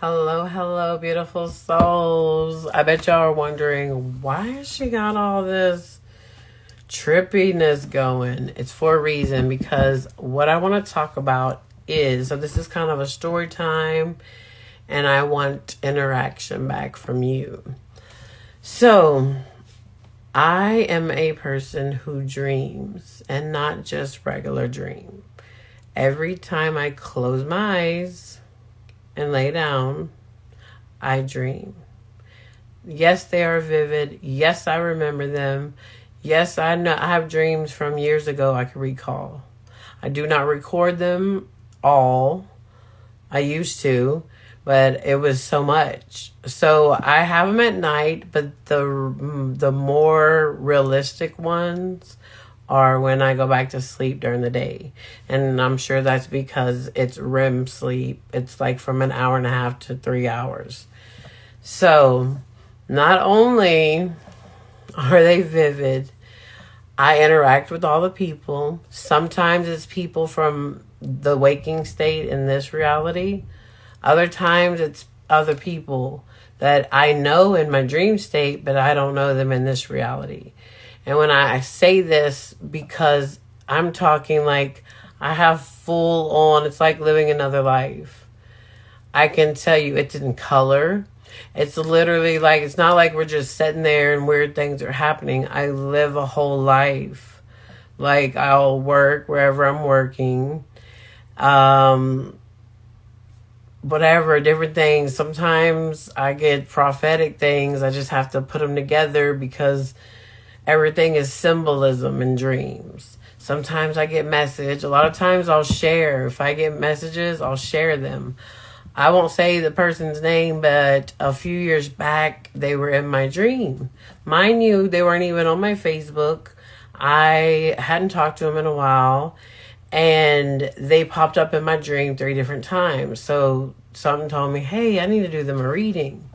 Hello, hello, beautiful souls. I bet y'all are wondering, why has she got all this trippiness going? It's for a reason, because what I want to talk about is, so this is kind of a story time, and I want interaction back from you. So, I am a person who dreams, and not just regular dream. Every time I close my eyes and lay down, I dream. Yes, they are vivid. Yes, I remember them. Yes, I know I have dreams from years ago I can recall. I do not record them all. I used to, but it was so much. So I have them at night, but the more realistic ones are when I go back to sleep during the day. And I'm sure that's because it's REM sleep. It's like from an hour and a half to 3 hours. So not only are they vivid, I interact with all the people. Sometimes it's people from the waking state in this reality. Other times it's other people that I know in my dream state, but I don't know them in this reality. And when I say this, because I'm talking like I have full on, it's like living another life. I can tell you it's in color. It's literally like, it's not like we're just sitting there and weird things are happening. I live a whole life. Like I'll work wherever I'm working. Whatever, different things. Sometimes I get prophetic things. I just have to put them together because everything is symbolism in dreams. Sometimes I get message. A lot of times I'll share. If I get messages, I'll share them. I won't say the person's name, but a few years back, they were in my dream. Mind you, they weren't even on my Facebook. I hadn't talked to them in a while. And they popped up in my dream 3 different times. So something told me, hey, I need to do them a reading.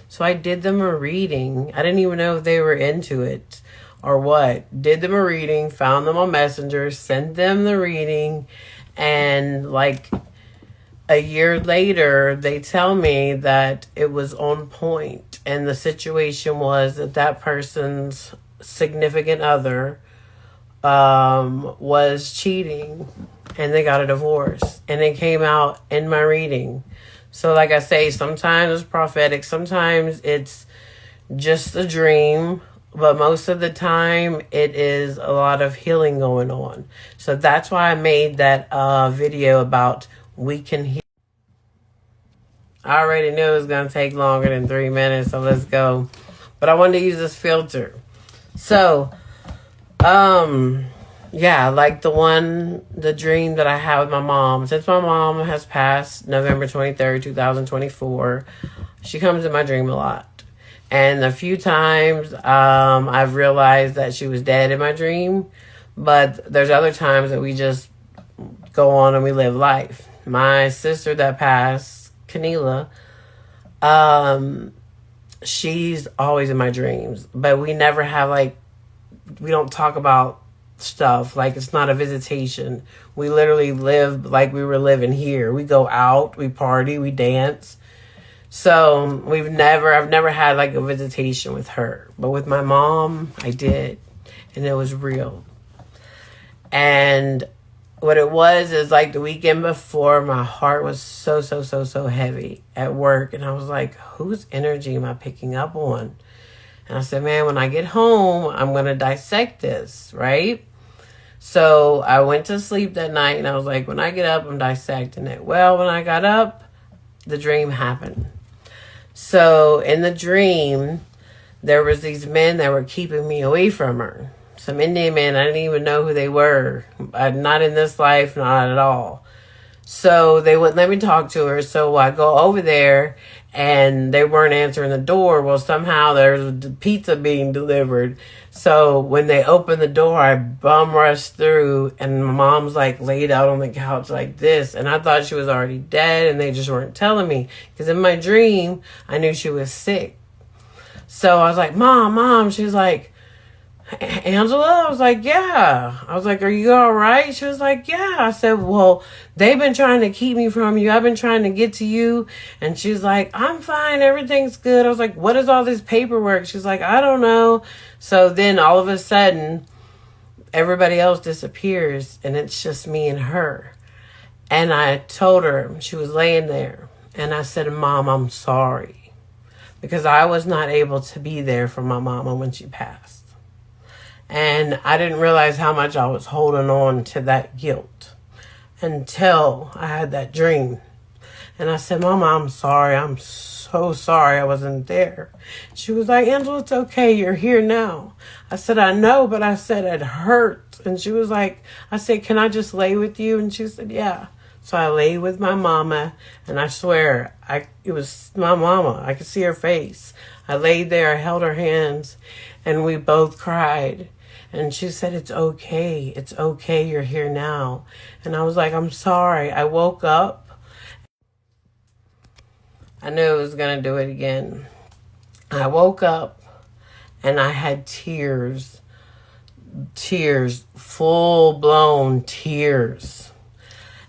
So I did them a reading. I didn't even know if they were into it or what. Did them a reading, found them on Messenger, sent them the reading, and like a year later, they tell me that it was on point, and the situation was that that person's significant other was cheating, and they got a divorce, and it came out in my reading. So like I say, sometimes it's prophetic, sometimes it's just a dream, but most of the time it is a lot of healing going on. So that's why I made that video about we can heal. I already knew it was going to take longer than 3 minutes, so let's go. But I wanted to use this filter. So, yeah, like the dream that I had with my mom. Since my mom has passed November 23rd, 2024, she comes in my dream a lot. And a few times I've realized that she was dead in my dream. But there's other times that we just go on and we live life. My sister that passed, Keneela, she's always in my dreams. But we never have we don't talk about stuff. Like, it's not a visitation. We literally live like we were living here. We go out, we party, we dance. So I've never had like a visitation with her. But with my mom, I did. And it was real. And what it was is like the weekend before, my heart was so heavy at work. And I was like, whose energy am I picking up on? And I said, man, when I get home, I'm going to dissect this, right? So I went to sleep that night and I was like, when I get up, I'm dissecting it. Well, when I got up, the dream happened. So in the dream, there was these men that were keeping me away from her. Some Indian men, I didn't even know who they were. Not in this life, not at all. So they wouldn't let me talk to her. So I go over there and they weren't answering the door. Well, somehow there's pizza being delivered. So when they opened the door, I bum rushed through and my mom's like laid out on the couch like this. And I thought she was already dead and they just weren't telling me. Because in my dream, I knew she was sick. So I was like, Mom. She was like, Angela, I was like, yeah. I was like, are you all right? She was like, yeah. I said, well, they've been trying to keep me from you. I've been trying to get to you. And she's like, I'm fine. Everything's good. I was like, what is all this paperwork? She's like, I don't know. So then all of a sudden, everybody else disappears and it's just me and her. And I told her, she was laying there. And I said, Mom, I'm sorry. Because I was not able to be there for my mama when she passed. And I didn't realize how much I was holding on to that guilt until I had that dream. And I said, Mama, I'm sorry. I'm so sorry I wasn't there. She was like, Angela, it's okay. You're here now. I said, I know, but I said it hurt. And she was like, I said, can I just lay with you? And she said, yeah. So I lay with my mama, and I swear, it was my mama. I could see her face. I laid there, I held her hands, and we both cried. And she said, it's okay. It's okay. You're here now. And I was like, I'm sorry. I woke up. I knew I was going to do it again. I woke up and I had tears, full-blown tears.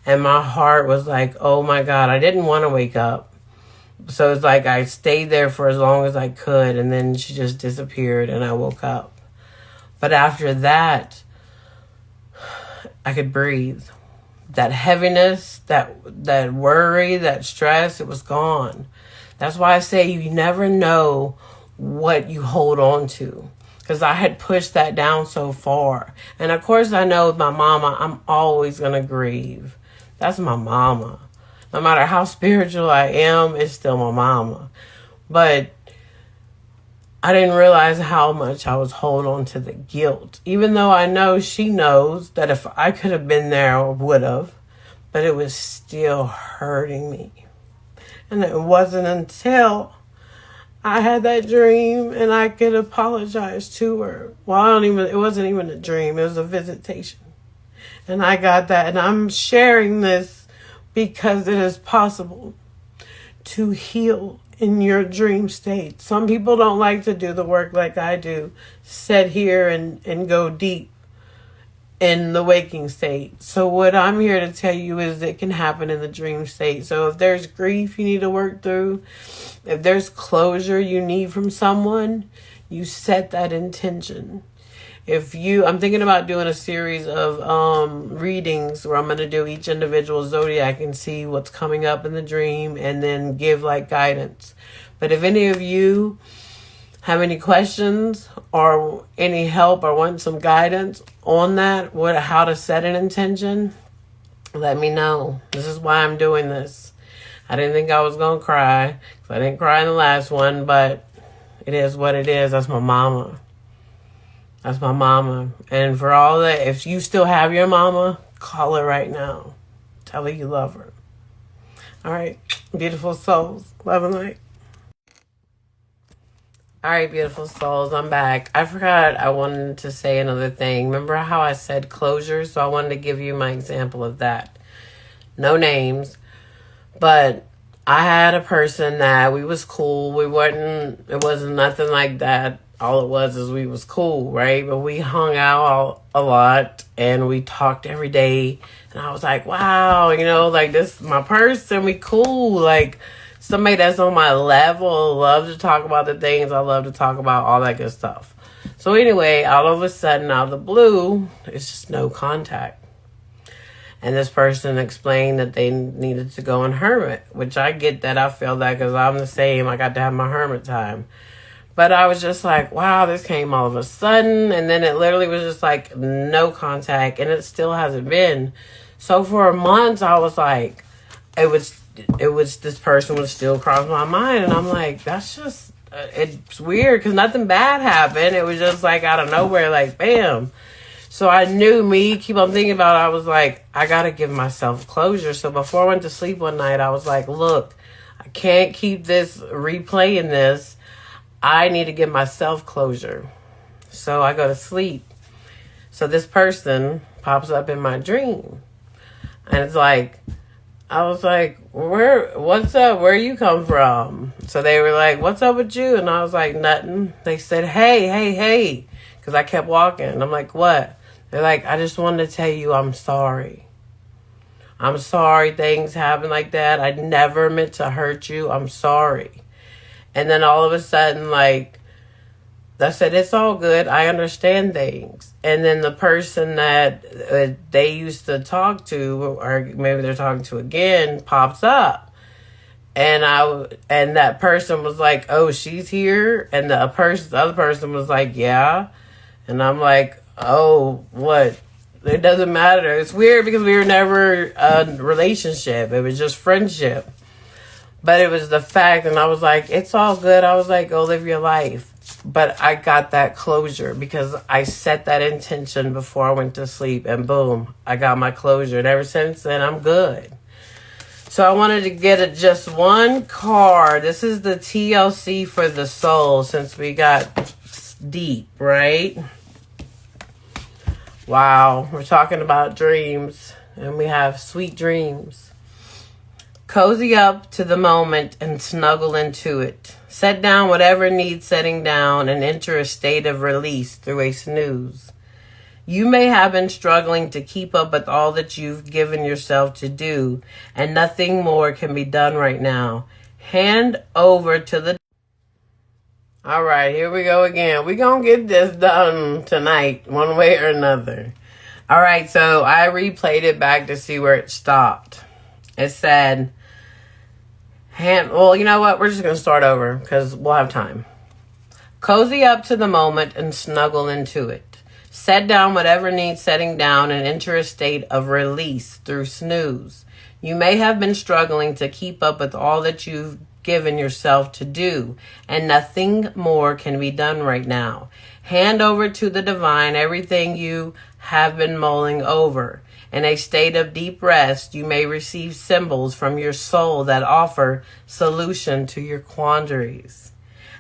And my heart was like, oh my God, I didn't want to wake up. So it's like I stayed there for as long as I could. And then she just disappeared and I woke up. But after that, I could breathe. That heaviness, that worry, that stress, it was gone. That's why I say you never know what you hold on to. Because I had pushed that down so far. And of course I know with my mama, I'm always going to grieve. That's my mama. No matter how spiritual I am, it's still my mama. But I didn't realize how much I was holding on to the guilt. Even though I know she knows that if I could have been there, I would have. But it was still hurting me. And it wasn't until I had that dream and I could apologize to her. Well, it wasn't even a dream. It was a visitation. And I got that. And I'm sharing this because it is possible to heal in your dream state. Some people don't like to do the work like I do. Sit here and go deep in the waking state. So what I'm here to tell you is it can happen in the dream state. So if there's grief you need to work through, if there's closure you need from someone, you set that intention. I'm thinking about doing a series of readings where I'm going to do each individual zodiac and see what's coming up in the dream and then give like guidance. But if any of you have any questions or any help or want some guidance on that, how to set an intention, let me know. This is why I'm doing this. I didn't think I was going to cry. I didn't cry in the last one, but it is what it is. That's my mama. That's my mama. And for all that, if you still have your mama, call her right now. Tell her you love her. All right. Beautiful souls. Love and light. All right, beautiful souls. I'm back. I forgot I wanted to say another thing. Remember how I said closure? So I wanted to give you my example of that. No names. But I had a person that we was cool. It wasn't nothing like that. All it was is we was cool, right? But we hung out a lot and we talked every day. And I was like, wow, like this is my person. We cool. Like somebody that's on my level. Love to talk about the things I love to talk about, all that good stuff. So anyway, all of a sudden, out of the blue, it's just no contact. And this person explained that they needed to go on hermit, which I get that. I feel that because I'm the same. I got to have my hermit time. But I was just like, wow, this came all of a sudden. And then it literally was just like no contact. And it still hasn't been. So for months, I was like, it was this person would still cross my mind. And I'm like, that's just, it's weird because nothing bad happened. It was just like out of nowhere, like, bam. So I knew keep on thinking about it. I was like, I got to give myself closure. So before I went to sleep one night, I was like, look, I can't keep replaying this. I need to give myself closure. So I go to sleep. So this person pops up in my dream. And it's like, I was like, what's up? Where you come from? So they were like, what's up with you? And I was like, nothing. They said, hey. because I kept walking. I'm like, what? They're like, I just wanted to tell you I'm sorry. I'm sorry things happen like that. I never meant to hurt you. I'm sorry. And then all of a sudden, like, I said, it's all good. I understand things. And then the person that they used to talk to, or maybe they're talking to again, pops up. And that person was like, oh, she's here? And the other person was like, yeah. And I'm like, oh, what? It doesn't matter. It's weird because we were never a relationship. It was just friendship. But it was the fact, and I was like, it's all good. I was like, go live your life. But I got that closure because I set that intention before I went to sleep, and boom, I got my closure. And ever since then, I'm good. So I wanted to get just one card. This is the TLC for the soul, since we got deep, right? Wow, we're talking about dreams, and we have sweet dreams. Cozy up to the moment and snuggle into it. Set down whatever needs setting down and enter a state of release through a snooze. You may have been struggling to keep up with all that you've given yourself to do, and nothing more can be done right now. Hand over to the... All right, here we go again. We're going to get this done tonight, one way or another. All right, so I replayed it back to see where it stopped. It said... Well, you know what? We're just going to start over because we'll have time. Cozy up to the moment and snuggle into it. Set down whatever needs setting down and enter a state of release through snooze. You may have been struggling to keep up with all that you've given yourself to do, and nothing more can be done right now. Hand over to the divine everything you have been mulling over. In a state of deep rest, you may receive symbols from your soul that offer solution to your quandaries.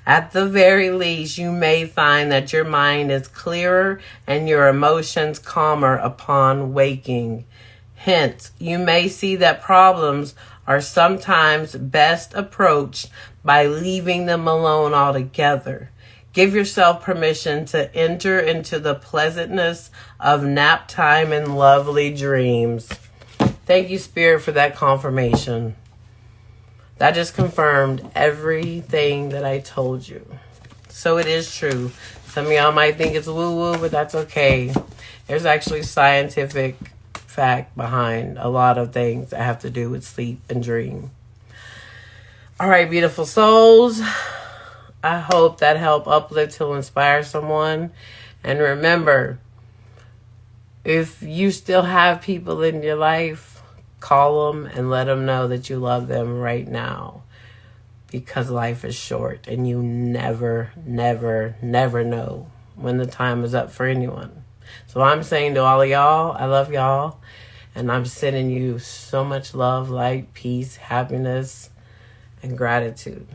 At the very least, you may find that your mind is clearer and your emotions calmer upon waking. Hence, you may see that problems are sometimes best approached by leaving them alone altogether. Give yourself permission to enter into the pleasantness of nap time and lovely dreams. Thank you, Spirit, for that confirmation. That just confirmed everything that I told you. So it is true. Some of y'all might think it's woo-woo, but that's okay. There's actually scientific fact behind a lot of things that have to do with sleep and dream. All right, beautiful souls. I hope that helped uplift to inspire someone. And remember, if you still have people in your life, call them and let them know that you love them right now. Because life is short and you never, never, never know when the time is up for anyone. So I'm saying to all of y'all, I love y'all. And I'm sending you so much love, light, peace, happiness, and gratitude.